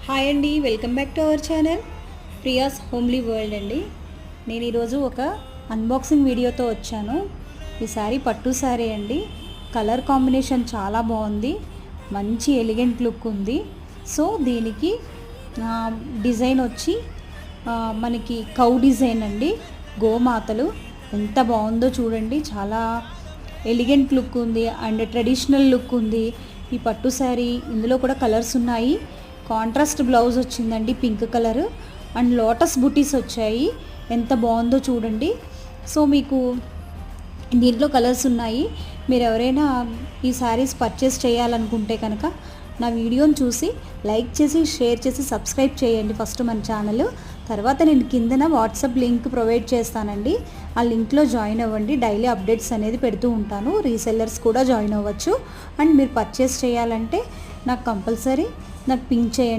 Hi అండి, welcome back to our channel Priya's homely world అండి. నేను ఈరోజు ఒక అన్బాక్సింగ్ వీడియోతో వచ్చాను. ఈ శారీ పట్టు శారీ అండి. కలర్ కాంబినేషన్ చాలా బాగుంది, మంచి ఎలిగెంట్ లుక్ ఉంది. సో దీనికి డిజైన్ వచ్చి మనకి కౌ డిజైన్ అండి. గోమాతలు ఎంత బాగుందో చూడండి, చాలా ఎలిగెంట్ లుక్ ఉంది అండ్ ట్రెడిషనల్ లుక్ ఉంది ఈ పట్టు శారీ. ఇందులో కూడా కలర్స్ ఉన్నాయి. కాంట్రాస్ట్ బ్లౌజ్ వచ్చిందండి, పింక్ కలర్ అండ్ లోటస్ బుటీస్ వచ్చాయి. ఎంత బాగుందో చూడండి. సో మీకు దీంట్లో కలర్స్ ఉన్నాయి. మీరు ఎవరైనా ఈ శారీస్ పర్చేస్ చేయాలనుకుంటే కనుక నా వీడియోని చూసి లైక్ చేసి షేర్ చేసి సబ్స్క్రైబ్ చేయండి ఫస్ట్ మన ఛానల్. తర్వాత నేను కిందన వాట్సాప్ లింక్ ప్రొవైడ్ చేస్తానండి. ఆ లింక్లో జాయిన్ అవ్వండి. డైలీ అప్డేట్స్ అనేది పెడుతూ ఉంటాను. రీసెల్లర్స్ కూడా జాయిన్ అవ్వచ్చు. అండ్ మీరు పర్చేస్ చేయాలంటే నాకు కంపల్సరీ పింక్ చేయండి.